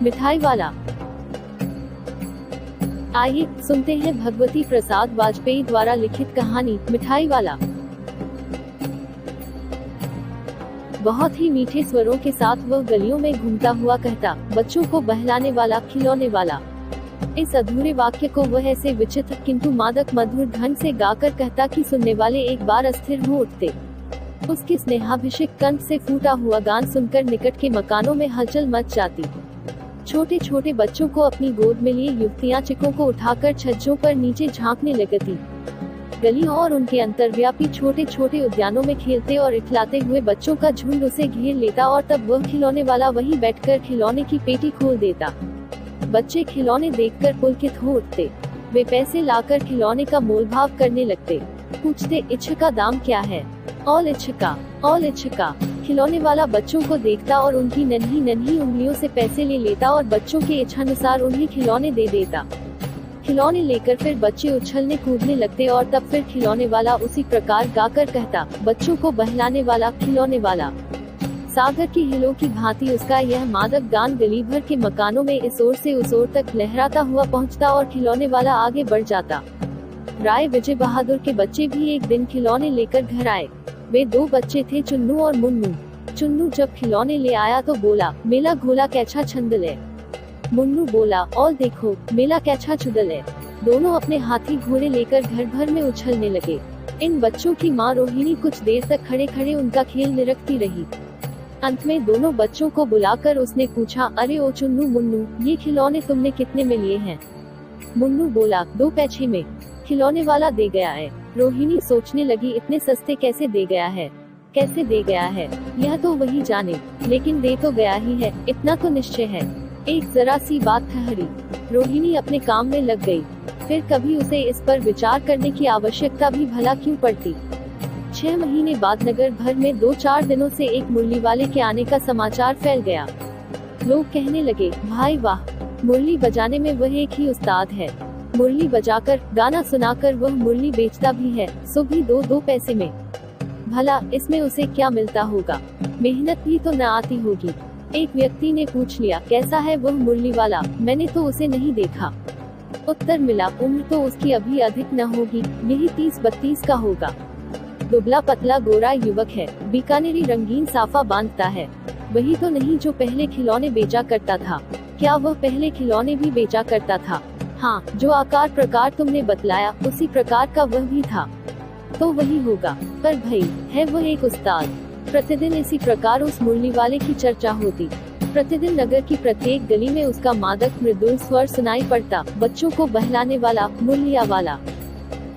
मिठाई वाला। आइए सुनते हैं भगवती प्रसाद वाजपेयी द्वारा लिखित कहानी मिठाई वाला। बहुत ही मीठे स्वरों के साथ वह गलियों में घूमता हुआ कहता, बच्चों को बहलाने वाला, खिलौने वाला। इस अधूरे वाक्य को वह ऐसे विचित्र किंतु मादक मधुर ढंग से गाकर कहता कि सुनने वाले एक बार अस्थिर हो उठते। उसके स्नेहाभिषेक कंठ से फूटा हुआ गान सुनकर निकट के मकानों में हलचल मच जाती। छोटे छोटे बच्चों को अपनी गोद में लिए युवतियां चिकों को उठाकर छज्जों पर नीचे झांकने लगती। गलियों और उनके अंतर्व्यापी छोटे छोटे उद्यानों में खेलते और इठलाते हुए बच्चों का झुंड उसे घेर लेता और तब वह खिलौने वाला वहीं बैठकर खिलौने की पेटी खोल देता। बच्चे खिलौने देखकर पुलकित हो उठते। वे पैसे लाकर खिलौने का मोलभाव करने लगते। पूछते, इच्छका दाम क्या है? ऑल इच्छका। खिलौने वाला बच्चों को देखता और उनकी नन्ही नन्ही उंगलियों से पैसे ले लेता और बच्चों के इच्छानुसार उन्हें खिलौने दे देता। खिलौने लेकर फिर बच्चे उछलने कूदने लगते और तब फिर खिलौने वाला उसी प्रकार गाकर कहता, बच्चों को बहलाने वाला, खिलौने वाला। सागर की हिलों की भांति उसका यह मादक गान गली भर के मकानों में इस ओर से उस ओर तक लहराता हुआ पहुंचता और खिलौने वाला आगे बढ़ जाता। राय विजय बहादुर के बच्चे भी एक दिन खिलौने लेकर घर आए। वे दो बच्चे थे, चुन्नू और मुन्नू। चुन्नू जब खिलौने ले आया तो बोला, मेला घोला कैछा छंदले। मुन्नू बोला, और देखो मेला कैछा चुदले। दोनों अपने हाथी घोड़े लेकर घर भर में उछलने लगे। इन बच्चों की माँ रोहिणी कुछ देर तक खड़े खड़े उनका खेल निरखती रही। अंत में दोनों बच्चों को बुलाकर उसने पूछा, अरे ओ चुन्नू मुन्नू, ये खिलौने तुमने कितने में लिए हैं? मुन्नू बोला, 2 पैसे में। खिलौने वाला दे गया है। रोहिणी सोचने लगी, इतने सस्ते कैसे दे गया है? कैसे दे गया है यह तो वही जाने, लेकिन दे तो गया ही है, इतना तो निश्चय है। एक जरा सी बात ठहरी। रोहिणी अपने काम में लग गई। फिर कभी उसे इस पर विचार करने की आवश्यकता भी भला क्यों पड़ती। 6 महीने बाद नगर भर में 2-4 दिनों से एक मुरली वाले के आने का समाचार फैल गया। लोग कहने लगे, भाई वाह, मुरली बजाने में वह एक ही उस्ताद है। मुरली बजाकर, गाना सुनाकर वह मुरली बेचता भी है, सो भी 2-2 पैसे में। भला इसमें उसे क्या मिलता होगा? मेहनत भी तो न आती होगी। एक व्यक्ति ने पूछ लिया, कैसा है वह मुरली वाला? मैंने तो उसे नहीं देखा। उत्तर मिला, उम्र तो उसकी अभी अधिक न होगी, यही 30-32 का होगा। दुबला पतला गोरा युवक है, बीकानेरी रंगीन साफा बांधता है। वही तो नहीं जो पहले खिलौने बेचा करता था। क्या वह पहले खिलौने भी बेचा करता था? हाँ, जो आकार प्रकार तुमने बतलाया उसी प्रकार का वह भी था। तो वही होगा। पर भाई, है वह एक उस्ताद। प्रतिदिन इसी प्रकार उस मुरली वाले की चर्चा होती। प्रतिदिन नगर की प्रत्येक गली में उसका मादक मृदुल स्वर सुनाई पड़ता, बच्चों को बहलाने वाला, मुरलिया वाला।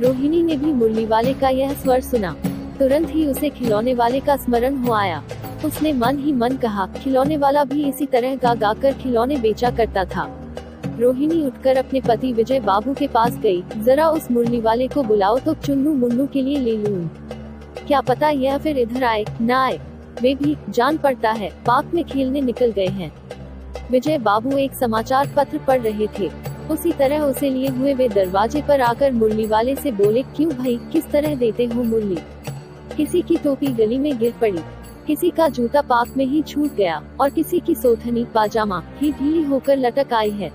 रोहिणी ने भी मुरली वाले का यह स्वर सुना। तुरंत ही उसे खिलौने वाले का स्मरण हो आया। उसने मन ही मन कहा, खिलौने वाला भी इसी तरह गा गा कर खिलौने बेचा करता था। रोहिणी उठकर अपने पति विजय बाबू के पास गई। जरा उस मुरली वाले को बुलाओ तो चुन्नू मुन्नू के लिए ले लूं। क्या पता यह फिर इधर आए न आए। वे भी जान पड़ता है पार्क में खेलने निकल गए हैं। विजय बाबू एक समाचार पत्र पढ़ रहे थे। उसी तरह उसे लिए हुए वे दरवाजे पर आकर मुरली वाले से बोले, क्यों भाई, किस तरह देते हो मुरली? किसी की टोपी गली में गिर पड़ी, किसी का जूता पार्क में ही छूट गया और किसी की सोथनी पाजामा ही ढीली होकर लटक आई है।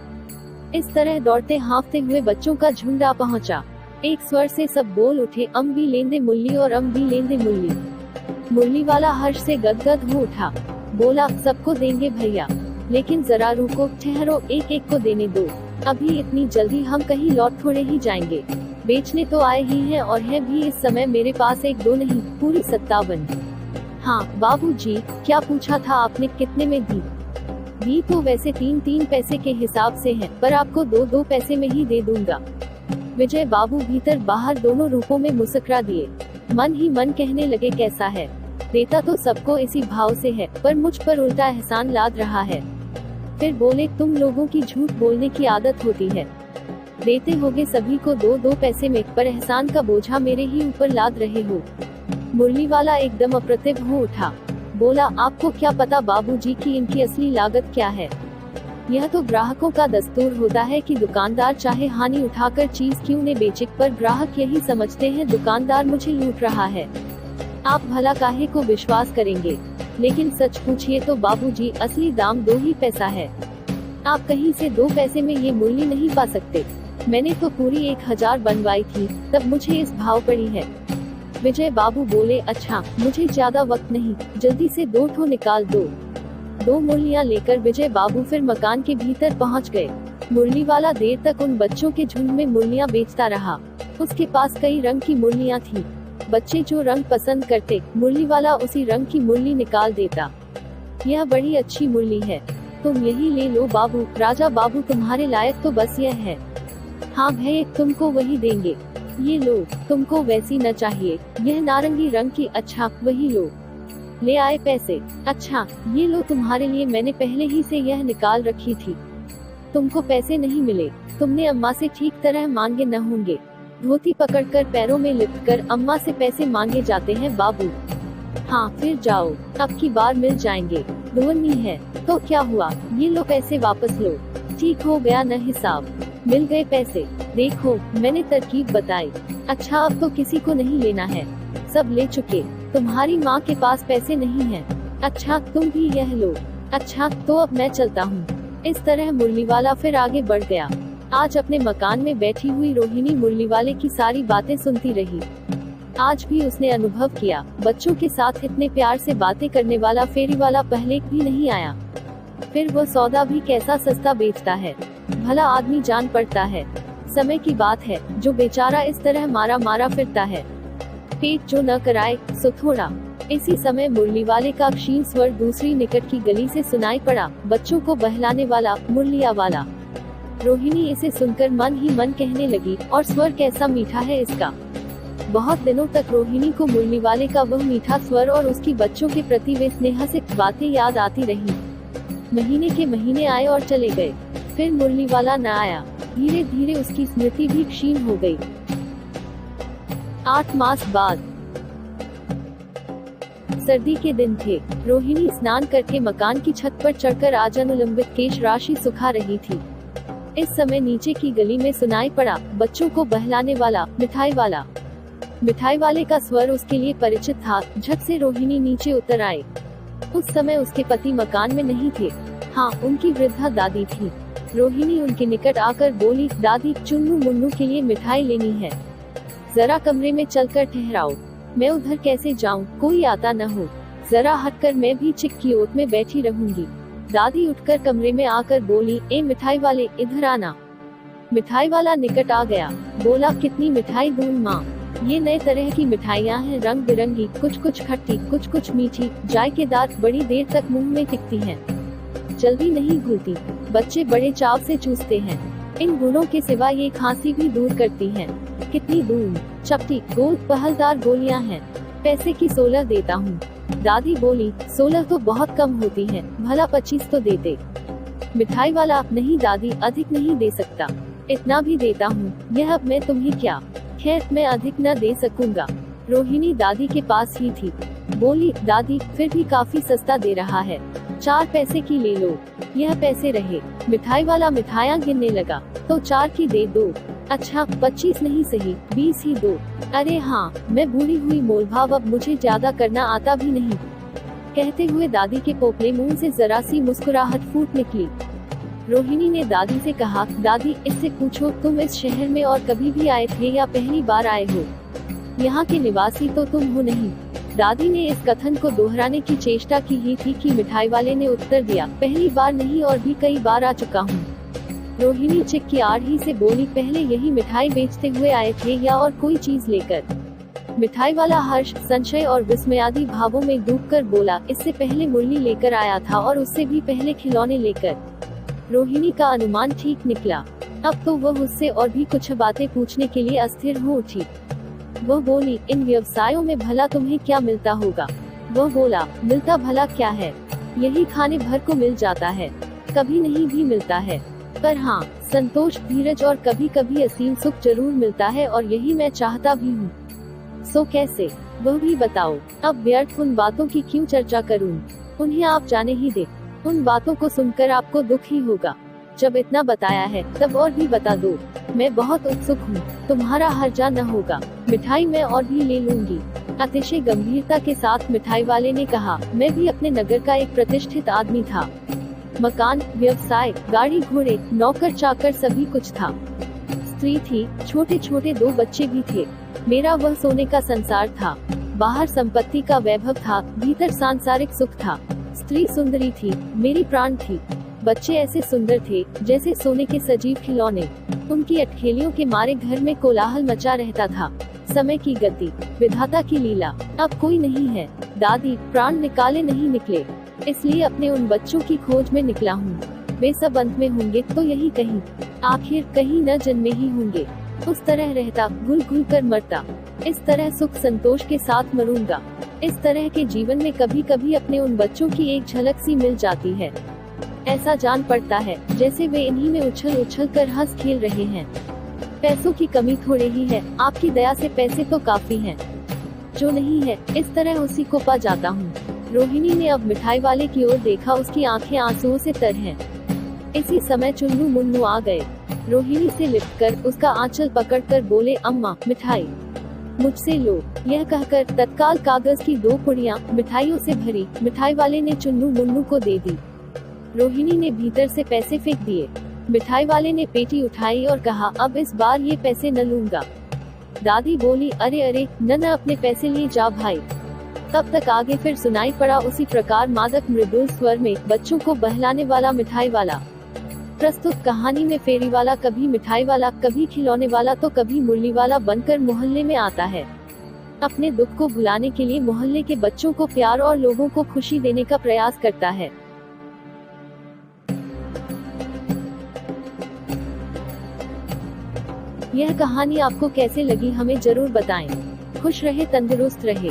इस तरह दौड़ते हाँफते हुए बच्चों का झुंड आ पहुंचा। एक स्वर से सब बोल उठे, अम भी लेंदे मुरली और अम भी लेंदे मुरली। मुरली वाला हर्ष से गदगद हो उठा। बोला, सबको देंगे भैया, लेकिन जरा रुको, ठहरो, एक एक को देने दो। अभी इतनी जल्दी हम कहीं लौट थोड़े ही जाएंगे। बेचने तो आए ही हैं और है भी इस समय मेरे पास 1-2 नहीं, पूरी 57। हाँ बाबूजी, क्या पूछा था आपने, कितने में दी? दी तो वैसे 3-3 पैसे के हिसाब से है, पर आपको 2-2 पैसे में ही दे दूंगा। विजय बाबू भीतर बाहर दोनों रूपों में मुस्कुरा दिए। मन ही मन कहने लगे, कैसा है, देता तो सबको इसी भाव से है, पर मुझ पर उल्टा एहसान लाद रहा है। फिर बोले, तुम लोगों की झूठ बोलने की आदत होती है। देते होगे सभी को 2-2 पैसे में, पर एहसान का बोझा मेरे ही ऊपर लाद रहे हो। मुरली वाला एकदम अप्रतिभ हो उठा। बोला, आपको क्या पता बाबूजी की इनकी असली लागत क्या है? यह तो ग्राहकों का दस्तूर होता है कि दुकानदार चाहे हानि उठाकर चीज क्यों न बेचे, पर ग्राहक यही समझते हैं दुकानदार मुझे लूट रहा है। आप भला काहे को विश्वास करेंगे? लेकिन सच पूछिए तो बाबूजी, असली दाम 2 ही पैसा है। आप कहीं से 2 पैसे में ये मुरली नहीं पा सकते। मैंने तो पूरी 1000 बनवाई थी, तब मुझे इस भाव पड़ी है। विजय बाबू बोले, अच्छा, मुझे ज्यादा वक्त नहीं, जल्दी से 2 ठो निकाल दो। 2 मुरलियां लेकर विजय बाबू फिर मकान के भीतर पहुंच गए। मुरली वाला देर तक उन बच्चों के झुंड में मुरलियां बेचता रहा। उसके पास कई रंग की मुरलियां थी। बच्चे जो रंग पसंद करते, मुरली वाला उसी रंग की मुरली निकाल देता। यह बड़ी अच्छी मुरली है, तुम यही ले लो बाबू। राजा बाबू, तुम्हारे लायक तो बस यह है। हाँ भैया, तुमको वही देंगे। ये लो, तुमको वैसी न चाहिए, यह नारंगी रंग की। अच्छा, वही लो। ले आए पैसे। अच्छा, ये लो तुम्हारे लिए, मैंने पहले ही से यह निकाल रखी थी। तुमको पैसे नहीं मिले, तुमने अम्मा से ठीक तरह मांगे न होंगे। धोती पकड़कर पैरों में लिपटकर अम्मा से पैसे मांगे जाते हैं बाबू। हाँ, फिर जाओ, अब की बार मिल जाएंगे। धोनी है तो क्या हुआ, ये लो पैसे वापस लो। ठीक हो गया न हिसाब, मिल गए पैसे। देखो, मैंने तरकीब बताई। अच्छा, अब तो किसी को नहीं लेना है, सब ले चुके। तुम्हारी माँ के पास पैसे नहीं हैं। अच्छा, तुम भी यह लो। अच्छा, तो अब मैं चलता हूँ। इस तरह मुरली वाला फिर आगे बढ़ गया। आज अपने मकान में बैठी हुई रोहिणी मुरली वाले की सारी बातें सुनती रही। आज भी उसने अनुभव किया, बच्चों के साथ इतने प्यार से बातें करने वाला फेरी वाला पहले भी नहीं आया। फिर वो सौदा भी कैसा सस्ता बेचता है, भला आदमी जान पड़ता है। समय की बात है, जो बेचारा इस तरह मारा मारा फिरता है। पेट जो न कराए सो थोड़ा। इसी समय मुरली वाले का क्षीण स्वर दूसरी निकट की गली से सुनाई पड़ा, बच्चों को बहलाने वाला, मुरलिया वाला। रोहिणी इसे सुनकर मन ही मन कहने लगी, और स्वर कैसा मीठा है इसका। बहुत दिनों तक रोहिणी को मुरली वाले का वह मीठा स्वर और उसकी बच्चों के प्रति वे स्नेह से बातें याद आती रही। महीने के महीने आए और चले गए, फिर मुरली वाला न आया। धीरे धीरे उसकी स्मृति भी क्षीण हो गई। 8 मास बाद सर्दी के दिन थे। रोहिणी स्नान करके मकान की छत पर चढ़कर आज अनुलंबित केश राशि सुखा रही थी। इस समय नीचे की गली में सुनाई पड़ा, बच्चों को बहलाने वाला, मिठाई वाला। मिठाई वाले का स्वर उसके लिए परिचित था। झट से रोहिणी नीचे उतर आई। उस समय उसके पति मकान में नहीं थे। हाँ, उनकी वृद्धा दादी थी। रोहिणी उनके निकट आकर बोली, दादी, चुन्नू मुन्नू के लिए मिठाई लेनी है, जरा कमरे में चलकर ठहराओ। मैं उधर कैसे जाऊं, कोई आता न हो। जरा हटकर मैं भी चिक की ओट में बैठी रहूंगी। दादी उठकर कमरे में आकर बोली, ए मिठाई वाले, इधर आना। मिठाई वाला निकट आ गया, बोला, कितनी मिठाई दूं माँ? ये नए तरह की मिठाइयाँ हैं, रंग बिरंगी, कुछ कुछ खट्टी, कुछ कुछ मीठी, जायकेदार, बड़ी देर तक मुंह में टिकती हैं, जल्दी नहीं घुलती। बच्चे बड़े चाव से चूसते हैं। इन गुणों के सिवा ये खांसी भी दूर करती हैं। कितनी दूर, चपटी, गोल, पहलदार गोलियां हैं। पैसे की 16 देता हूँ। दादी बोली, 16 तो बहुत कम होती हैं, भला 25 तो देते। मिठाई वाला, नहीं दादी, अधिक नहीं दे सकता, इतना भी देता हूँ। यह अब मैं तुम्हें क्या, खैर मैं अधिक न दे सकूंगा। रोहिणी दादी के पास ही थी, बोली, दादी, फिर भी काफी सस्ता दे रहा है, 4 पैसे की ले लो। यह पैसे रहे। मिठाई वाला मिठाइयाँ गिनने लगा, तो 4 की दे दो। अच्छा, 25 नहीं सही, 20 ही दो। अरे हाँ, मैं बूढ़ी हुई मोलभाव, अब मुझे ज्यादा करना आता भी नहीं। कहते हुए दादी के पोपले मुंह से जरा सी मुस्कुराहट फूट निकली। रोहिणी ने दादी से कहा, दादी, इससे पूछो, तुम इस शहर में और कभी भी आए थे या पहली बार आए हो? यहाँ के निवासी तो तुम हो नहीं। दादी ने इस कथन को दोहराने की चेष्टा की ही थी कि मिठाई वाले ने उत्तर दिया, पहली बार नहीं और भी कई बार आ चुका हूँ। रोहिणी चिक की आड़ ही से बोली, पहले यही मिठाई बेचते हुए आए थे या और कोई चीज लेकर? मिठाई वाला हर्ष, संशय और विस्मयादि भावों में डूबकर बोला, इससे पहले मुरली लेकर आया था और उससे भी पहले खिलौने लेकर। रोहिणी का अनुमान ठीक निकला। अब तो वह उससे और भी कुछ बातें पूछने के लिए अस्थिर हो उठी। वह बोली, इन व्यवसायों में भला तुम्हें क्या मिलता होगा? वह बोला, मिलता भला क्या है, यही खाने भर को मिल जाता है, कभी नहीं भी मिलता है। पर हाँ, संतोष, धीरज और कभी कभी असीम सुख जरूर मिलता है, और यही मैं चाहता भी हूँ। सो कैसे, वह भी बताओ। अब व्यर्थ उन बातों की क्यों चर्चा करूँ, उन्हें आप जाने ही दे। उन बातों को सुनकर आपको दुख ही होगा। जब इतना बताया है, तब और भी बता दो। मैं बहुत उत्सुक हूँ, तुम्हारा हर्जा न होगा, मिठाई मैं और भी ले लूंगी। अतिशय गंभीरता के साथ मिठाई वाले ने कहा, मैं भी अपने नगर का एक प्रतिष्ठित आदमी था। मकान, व्यवसाय, गाड़ी घोड़े, नौकर चाकर सभी कुछ था। स्त्री थी, छोटे छोटे 2 बच्चे भी थे। मेरा वह सोने का संसार था। बाहर संपत्ति का वैभव था, भीतर सांसारिक सुख था। स्त्री सुंदरी थी, मेरी प्राण थी। बच्चे ऐसे सुंदर थे जैसे सोने के सजीव खिलौने। उनकी अटखेलियों के मारे घर में कोलाहल मचा रहता था। समय की गति, विधाता की लीला, अब कोई नहीं है। दादी, प्राण निकाले नहीं निकले, इसलिए अपने उन बच्चों की खोज में निकला हूँ। वे सब अंत में होंगे तो यही कहीं, आखिर कहीं न जन्मे ही होंगे। उस तरह रहता, घुल घुल कर मरता। इस तरह सुख संतोष के साथ मरूंगा। इस तरह के जीवन में कभी कभी अपने उन बच्चों की एक झलक सी मिल जाती है। ऐसा जान पड़ता है जैसे वे इन्हीं में उछल उछल कर हंस खेल रहे हैं। पैसों की कमी थोड़े ही है, आपकी दया से पैसे तो काफी हैं। जो नहीं है, इस तरह उसी को पा जाता हूँ। रोहिणी ने अब मिठाई वाले की ओर देखा, उसकी आंखें आंसुओं से तर हैं। इसी समय चुन्नू मुन्नू आ गए। रोहिणी से लिपटकर उसका आंचल पकड़कर बोले, अम्मा, मिठाई मुझसे लो। यह कहकर तत्काल कागज की 2 पुड़ियां मिठाइयों से भरी मिठाई वाले ने चुन्नू मुन्नू को दे दी। रोहिणी ने भीतर से पैसे फेंक दिए। मिठाई वाले ने पेटी उठाई और कहा, अब इस बार ये पैसे न लूंगा। दादी बोली, अरे अरे, न अपने पैसे लिए जा भाई। तब तक आगे फिर सुनाई पड़ा उसी प्रकार मादक मृदुल स्वर में, बच्चों को बहलाने वाला मिठाई वाला। प्रस्तुत कहानी में फेरी वाला कभी मिठाई वाला, कभी खिलौने वाला तो कभी मुरली वाला बनकर मोहल्ले में आता है। अपने दुख को भुलाने के लिए मोहल्ले के बच्चों को प्यार और लोगों को खुशी देने का प्रयास करता है। यह कहानी आपको कैसे लगी हमें जरूर बताएं। खुश रहे, तंदुरुस्त रहे।